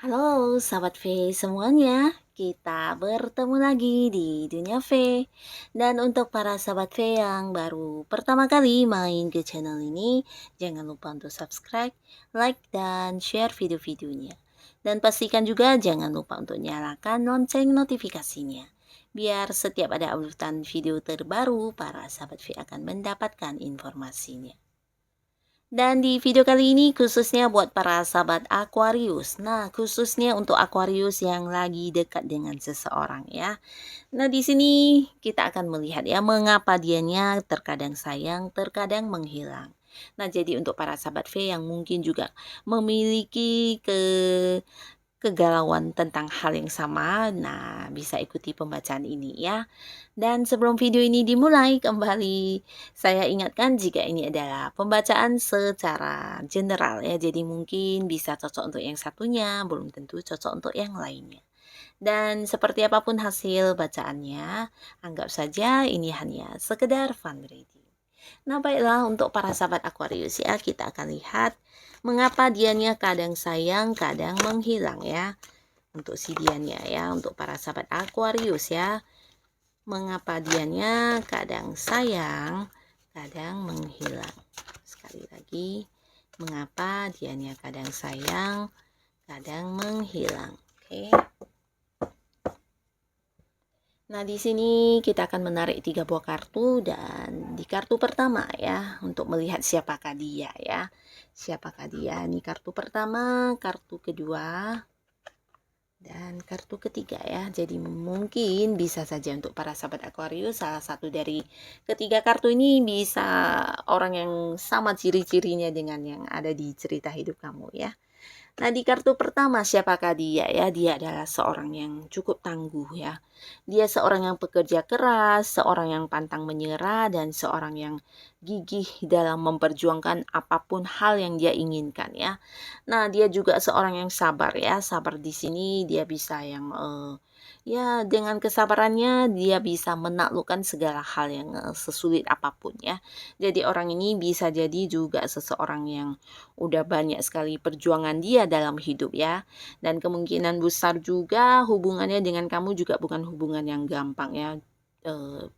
Halo sahabat V semuanya, kita bertemu lagi di Dunia V. Dan untuk para sahabat V yang baru pertama kali main ke channel ini, jangan lupa untuk subscribe, like, dan share video-videonya. Dan pastikan juga jangan lupa untuk nyalakan lonceng notifikasinya. Biar setiap ada uploadan video terbaru, para sahabat V akan mendapatkan informasinya. Dan di video kali ini khususnya buat para sahabat Aquarius. Nah, khususnya untuk Aquarius yang lagi dekat dengan seseorang ya. Nah, di sini kita akan melihat ya mengapa dianya terkadang sayang, terkadang menghilang. Nah, jadi untuk para sahabat V yang mungkin juga memiliki kegalauan tentang hal yang sama, nah bisa ikuti pembacaan ini ya. Dan sebelum video ini dimulai, kembali saya ingatkan jika ini adalah pembacaan secara general ya. Jadi mungkin bisa cocok untuk yang satunya, belum tentu cocok untuk yang lainnya. Dan seperti apapun hasil bacaannya, anggap saja ini hanya sekedar fun reading. Nah, baiklah untuk para sahabat Aquarius ya, kita akan lihat mengapa dianya kadang sayang, kadang menghilang ya. Untuk si dianya ya, untuk para sahabat Aquarius ya. Mengapa dianya kadang sayang, kadang menghilang. Sekali lagi, mengapa dianya kadang sayang, kadang menghilang. Oke. Nah, di sini kita akan menarik 3 buah kartu dan di kartu pertama ya untuk melihat siapakah dia ya. Siapakah dia? Ini kartu pertama, kartu kedua, dan kartu ketiga ya. Jadi mungkin bisa saja untuk para sahabat Aquarius salah satu dari ketiga kartu ini bisa orang yang sama ciri-cirinya dengan yang ada di cerita hidup kamu ya. Nah, di kartu pertama siapakah dia ya? Dia adalah seorang yang cukup tangguh ya. Dia seorang yang pekerja keras, seorang yang pantang menyerah, dan seorang yang gigih dalam memperjuangkan apapun hal yang dia inginkan ya. Nah, dia juga seorang yang sabar ya. Sabar di sini dia bisa yang ya dengan kesabarannya dia bisa menaklukkan segala hal yang sesulit apapun ya. Jadi orang ini bisa jadi juga seseorang yang udah banyak sekali perjuangan dia dalam hidup ya. Dan kemungkinan besar juga hubungannya dengan kamu juga bukan hubungan yang gampang ya.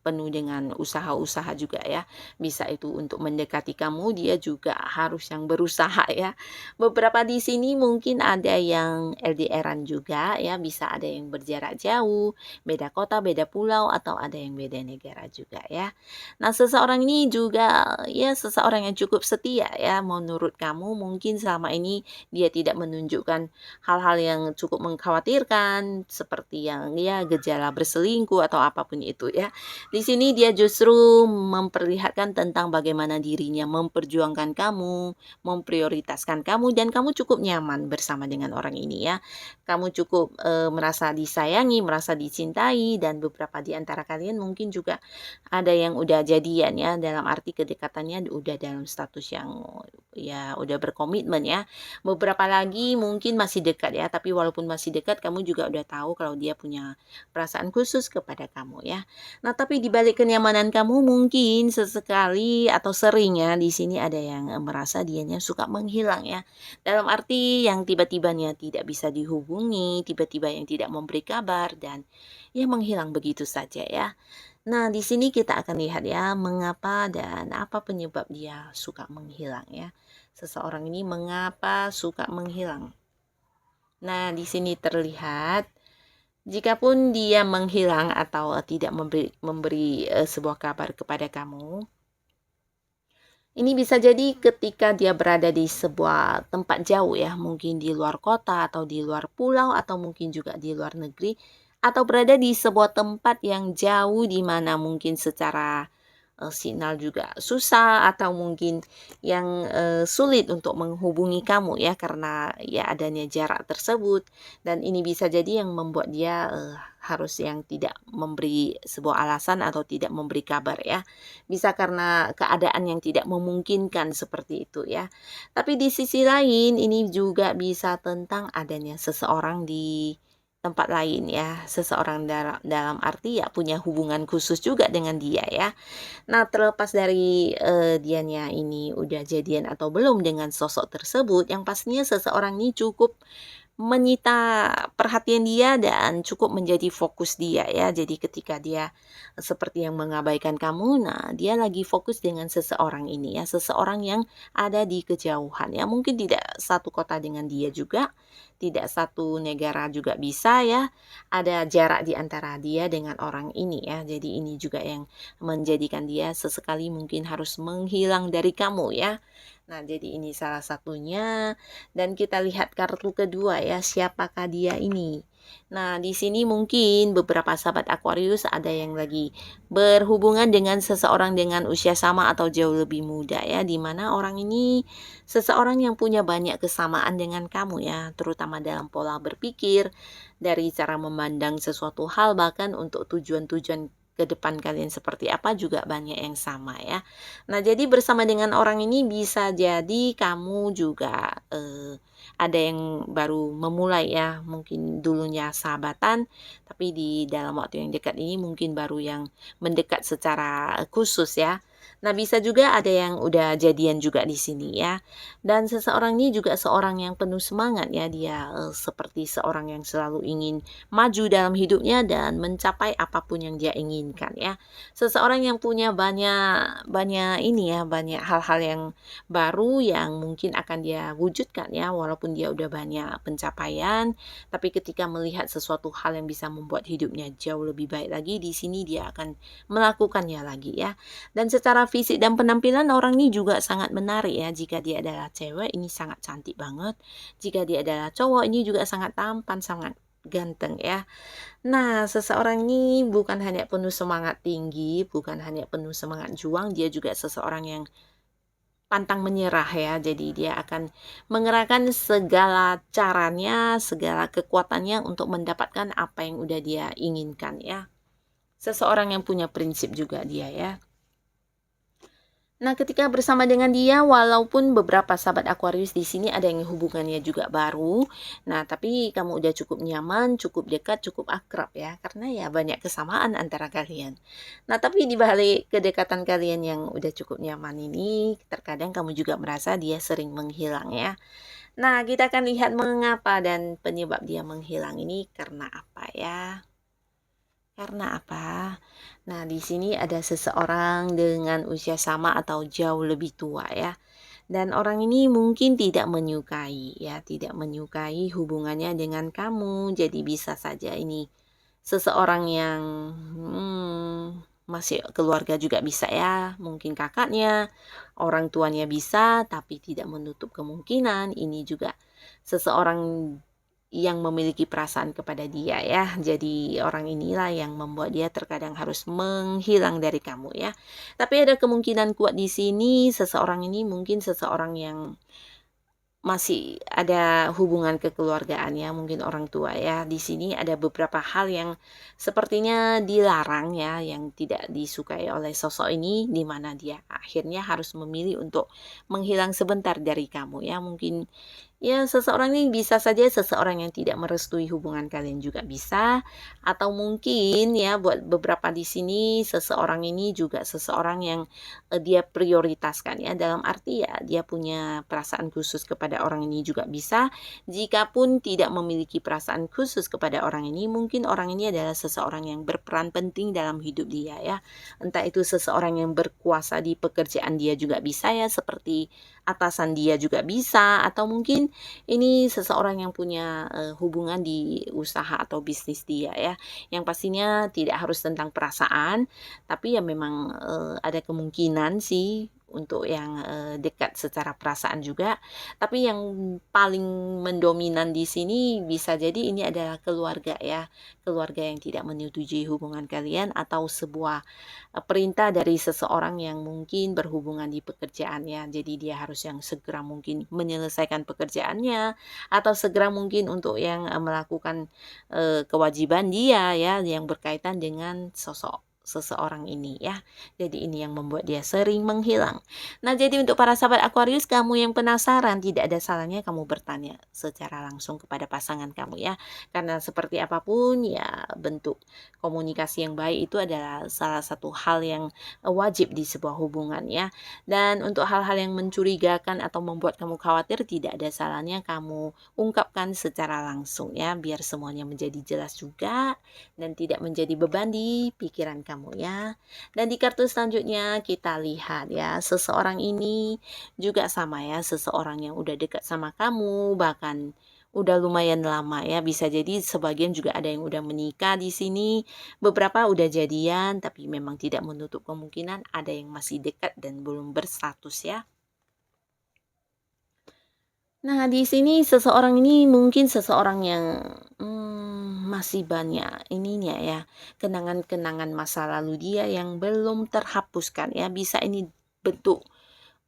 Penuh dengan usaha-usaha juga ya. Bisa itu untuk mendekati kamu, dia juga harus yang berusaha ya. Beberapa di sini mungkin ada yang LDR-an juga ya, bisa ada yang berjarak jauh, beda kota, beda pulau, atau ada yang beda negara juga ya. Nah, seseorang ini juga ya seseorang yang cukup setia ya. Menurut kamu mungkin selama ini dia tidak menunjukkan hal-hal yang cukup mengkhawatirkan seperti yang ya gejala berselingkuh atau apapun itu ya. Di sini dia justru memperlihatkan tentang bagaimana dirinya memperjuangkan kamu, memprioritaskan kamu, dan kamu cukup nyaman bersama dengan orang ini ya. Kamu cukup merasa disayangi, merasa dicintai, dan beberapa di antara kalian mungkin juga ada yang udah jadian ya, dalam arti kedekatannya udah dalam status yang ya udah berkomitmen ya. Beberapa lagi mungkin masih dekat ya, tapi walaupun masih dekat kamu juga udah tahu kalau dia punya perasaan khusus kepada kamu ya. Nah, tapi di balik kenyamanan kamu mungkin sesekali atau sering ya di sini ada yang merasa dianya suka menghilang ya. Dalam arti yang tiba-tibanya tidak bisa dihubungi, tiba-tiba yang tidak memberi kabar, dan ya menghilang begitu saja ya. Nah, di sini kita akan lihat ya mengapa dan apa penyebab dia suka menghilang ya. Seseorang ini mengapa suka menghilang. Nah, di sini terlihat jikapun dia menghilang atau tidak memberi sebuah kabar kepada kamu, ini bisa jadi ketika dia berada di sebuah tempat jauh ya, mungkin di luar kota atau di luar pulau atau mungkin juga di luar negeri, atau berada di sebuah tempat yang jauh di mana mungkin secara sinyal juga susah atau mungkin yang sulit untuk menghubungi kamu ya karena ya adanya jarak tersebut, dan ini bisa jadi yang membuat dia harus yang tidak memberi sebuah alasan atau tidak memberi kabar ya. Bisa karena keadaan yang tidak memungkinkan seperti itu ya. Tapi di sisi lain ini juga bisa tentang adanya seseorang di tempat lain ya, seseorang dalam arti ya punya hubungan khusus juga dengan dia ya. Nah, terlepas dari dianya ini udah jadian atau belum dengan sosok tersebut, yang pastinya seseorang ini cukup menyita perhatian dia dan cukup menjadi fokus dia ya. Jadi ketika dia seperti yang mengabaikan kamu, nah dia lagi fokus dengan seseorang ini ya, seseorang yang ada di kejauhan ya. Mungkin tidak satu kota dengan dia juga, tidak satu negara juga bisa ya. Ada jarak di antara dia dengan orang ini ya. Jadi ini juga yang menjadikan dia sesekali mungkin harus menghilang dari kamu ya. Nah, jadi ini salah satunya. Dan kita lihat kartu kedua ya, siapakah dia ini? Nah, di sini mungkin beberapa sahabat Aquarius ada yang lagi berhubungan dengan seseorang dengan usia sama atau jauh lebih muda ya, di mana orang ini seseorang yang punya banyak kesamaan dengan kamu ya, terutama dalam pola berpikir, dari cara memandang sesuatu hal, bahkan untuk tujuan-tujuan ke depan kalian seperti apa juga banyak yang sama ya. Nah, jadi bersama dengan orang ini bisa jadi kamu juga ada yang baru memulai ya, mungkin dulunya sahabatan, tapi di dalam waktu yang dekat ini mungkin baru yang mendekat secara khusus ya. Nah, bisa juga ada yang udah jadian juga di sini ya. Dan seseorang ini juga seorang yang penuh semangat ya, dia seperti seorang yang selalu ingin maju dalam hidupnya dan mencapai apapun yang dia inginkan ya. Seseorang yang punya banyak banyak ini ya, banyak hal-hal yang baru yang mungkin akan dia wujudkan ya, walaupun dia udah banyak pencapaian, tapi ketika melihat sesuatu hal yang bisa membuat hidupnya jauh lebih baik lagi, di sini dia akan melakukannya lagi ya. Dan secara fisik dan penampilan orang ini juga sangat menarik ya. Jika dia adalah cewek, ini sangat cantik banget. Jika dia adalah cowok, ini juga sangat tampan, sangat ganteng ya. Nah, seseorang ini bukan hanya penuh semangat tinggi, bukan hanya penuh semangat juang, dia juga seseorang yang pantang menyerah ya. Jadi dia akan mengerahkan segala caranya, segala kekuatannya untuk mendapatkan apa yang udah dia inginkan ya. Seseorang yang punya prinsip juga dia ya. Nah, ketika bersama dengan dia, walaupun beberapa sahabat Aquarius di sini ada yang hubungannya juga baru, nah tapi kamu udah cukup nyaman, cukup dekat, cukup akrab ya, karena ya banyak kesamaan antara kalian. Nah, tapi di balik kedekatan kalian yang udah cukup nyaman ini, terkadang kamu juga merasa dia sering menghilang ya. Nah, kita akan lihat mengapa dan penyebab dia menghilang ini karena apa ya. Karena apa? Nah, di sini ada seseorang dengan usia sama atau jauh lebih tua ya. Dan orang ini mungkin tidak menyukai ya, tidak menyukai hubungannya dengan kamu. Jadi bisa saja ini seseorang yang masih keluarga juga bisa ya. Mungkin kakaknya, orang tuanya bisa, tapi tidak menutup kemungkinan ini juga seseorang yang memiliki perasaan kepada dia ya. Jadi orang inilah yang membuat dia terkadang harus menghilang dari kamu ya. Tapi ada kemungkinan kuat di sini seseorang ini mungkin seseorang yang masih ada hubungan kekeluargaannya, mungkin orang tua ya. Di sini ada beberapa hal yang sepertinya dilarang ya, yang tidak disukai oleh sosok ini, di mana dia akhirnya harus memilih untuk menghilang sebentar dari kamu ya. Mungkin ya seseorang ini bisa saja seseorang yang tidak merestui hubungan kalian juga bisa, atau mungkin ya buat beberapa di sini seseorang ini juga seseorang yang dia prioritaskan ya, dalam arti ya dia punya perasaan khusus kepada orang ini juga bisa. Jikapun tidak memiliki perasaan khusus kepada orang ini, mungkin orang ini adalah seseorang yang berperan penting dalam hidup dia ya. Entah itu seseorang yang berkuasa di pekerjaan dia juga bisa ya, seperti atasan dia juga bisa, atau mungkin ini seseorang yang punya hubungan di usaha atau bisnis dia ya, yang pastinya tidak harus tentang perasaan, tapi ya memang ada kemungkinan sih untuk yang dekat secara perasaan juga. Tapi yang paling mendominan di sini bisa jadi ini adalah keluarga ya, keluarga yang tidak menyetujui hubungan kalian, atau sebuah perintah dari seseorang yang mungkin berhubungan di pekerjaannya. Jadi dia harus yang segera mungkin menyelesaikan pekerjaannya, atau segera mungkin untuk yang melakukan kewajiban dia ya, yang berkaitan dengan sosok seseorang ini ya. Jadi ini yang membuat dia sering menghilang. Nah, jadi untuk para sahabat Aquarius, kamu yang penasaran, tidak ada salahnya kamu bertanya secara langsung kepada pasangan kamu ya. Karena seperti apapun ya, bentuk komunikasi yang baik itu adalah salah satu hal yang wajib di sebuah hubungan ya. Dan untuk hal-hal yang mencurigakan atau membuat kamu khawatir, tidak ada salahnya kamu ungkapkan secara langsung ya, biar semuanya menjadi jelas juga dan tidak menjadi beban di pikiran kamu ya. Dan di kartu selanjutnya kita lihat ya, seseorang ini juga sama ya, seseorang yang udah dekat sama kamu, bahkan udah lumayan lama ya. Bisa jadi sebagian juga ada yang udah menikah di sini, beberapa udah jadian, tapi memang tidak menutup kemungkinan ada yang masih dekat dan belum berstatus ya. Nah, di sini seseorang ini mungkin seseorang yang masih banyak ininya ya, kenangan-kenangan masa lalu dia yang belum terhapuskan ya. Bisa ini bentuk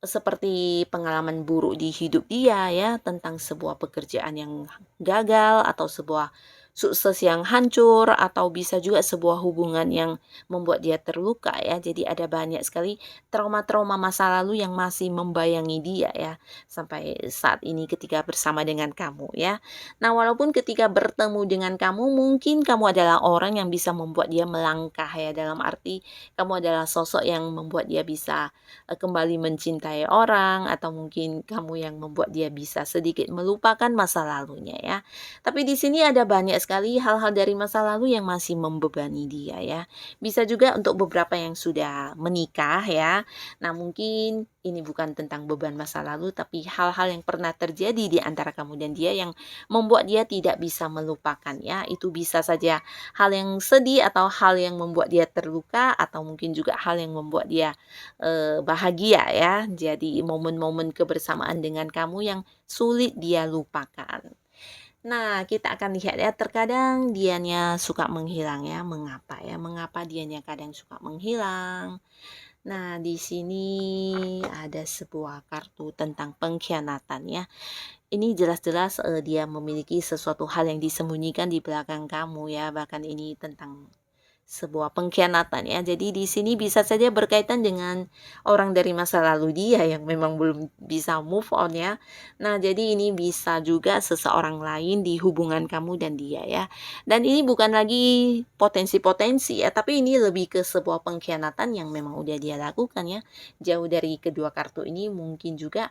seperti pengalaman buruk di hidup dia ya, tentang sebuah pekerjaan yang gagal atau sebuah sukses yang hancur, atau bisa juga sebuah hubungan yang membuat dia terluka ya. Jadi ada banyak sekali trauma-trauma masa lalu yang masih membayangi dia ya, sampai saat ini ketika bersama dengan kamu ya. Nah, walaupun ketika bertemu dengan kamu, mungkin kamu adalah orang yang bisa membuat dia melangkah ya, dalam arti kamu adalah sosok yang membuat dia bisa kembali mencintai orang, atau mungkin kamu yang membuat dia bisa sedikit melupakan masa lalunya ya. Tapi di sini ada banyak sekali hal-hal dari masa lalu yang masih membebani dia ya. Bisa juga untuk beberapa yang sudah menikah ya. Nah, mungkin ini bukan tentang beban masa lalu, tapi hal-hal yang pernah terjadi di antara kamu dan dia yang membuat dia tidak bisa melupakan ya. Itu bisa saja hal yang sedih, atau hal yang membuat dia terluka, atau mungkin juga hal yang membuat dia bahagia ya. Jadi momen-momen kebersamaan dengan kamu yang sulit dia lupakan. Nah, kita akan lihat ya, terkadang dianya suka menghilang ya. Mengapa ya? Mengapa dianya kadang suka menghilang? Nah, di sini ada sebuah kartu tentang pengkhianatan ya. Ini jelas-jelas dia memiliki sesuatu hal yang disembunyikan di belakang kamu ya. Bahkan ini tentang sebuah pengkhianatan ya. Jadi di sini bisa saja berkaitan dengan orang dari masa lalu dia yang memang belum bisa move on ya. Nah, jadi ini bisa juga seseorang lain di hubungan kamu dan dia ya. Dan ini bukan lagi potensi-potensi ya, tapi ini lebih ke sebuah pengkhianatan yang memang udah dia lakukan ya. Jauh dari kedua kartu ini, mungkin juga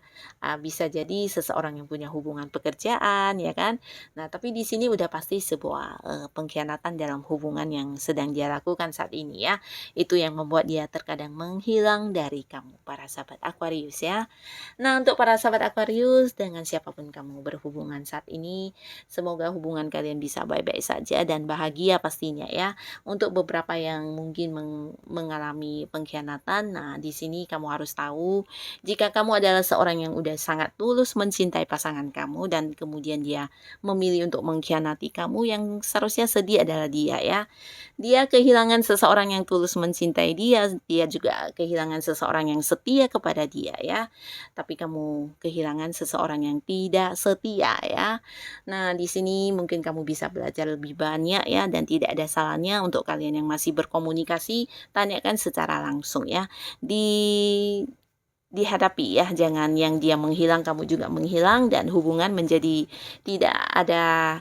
bisa jadi seseorang yang punya hubungan pekerjaan ya kan. Nah, tapi di sini udah pasti sebuah pengkhianatan dalam hubungan yang sedang dia lakukan saat ini ya. Itu yang membuat dia terkadang menghilang dari kamu, para sahabat Aquarius ya. Nah, untuk para sahabat Aquarius, dengan siapapun kamu berhubungan saat ini, semoga hubungan kalian bisa baik-baik saja dan bahagia pastinya ya. Untuk beberapa yang mungkin mengalami pengkhianatan, nah di sini kamu harus tahu, jika kamu adalah seorang yang udah sangat tulus mencintai pasangan kamu dan kemudian dia memilih untuk mengkhianati kamu, yang seharusnya sedih adalah dia ya. Dia kehilangan seseorang yang tulus mencintai dia, dia juga kehilangan seseorang yang setia kepada dia ya. Tapi kamu kehilangan seseorang yang tidak setia ya. Nah, di sini mungkin kamu bisa belajar lebih banyak ya, dan tidak ada salahnya untuk kalian yang masih berkomunikasi, tanyakan secara langsung ya. Dihadapi ya, jangan yang dia menghilang kamu juga menghilang dan hubungan menjadi tidak ada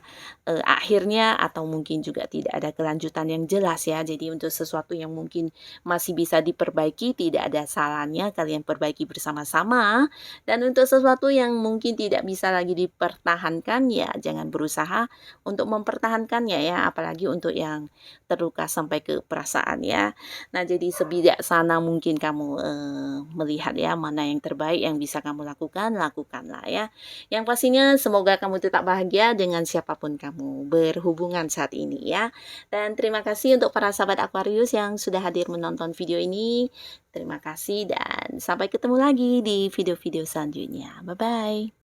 akhirnya, atau mungkin juga tidak ada kelanjutan yang jelas ya. Jadi untuk sesuatu yang mungkin masih bisa diperbaiki, tidak ada salahnya kalian perbaiki bersama-sama. Dan untuk sesuatu yang mungkin tidak bisa lagi dipertahankan ya, jangan berusaha untuk mempertahankannya ya, apalagi untuk yang terluka sampai ke perasaan ya. Nah, jadi sebijaksana mungkin kamu melihat ya, mana yang terbaik yang bisa kamu lakukan, lakukanlah ya. Yang pastinya semoga kamu tetap bahagia dengan siapapun kamu berhubungan saat ini ya. Dan terima kasih untuk para sahabat Aquarius yang sudah hadir menonton video ini. Terima kasih dan sampai ketemu lagi di video-video selanjutnya. Bye-bye.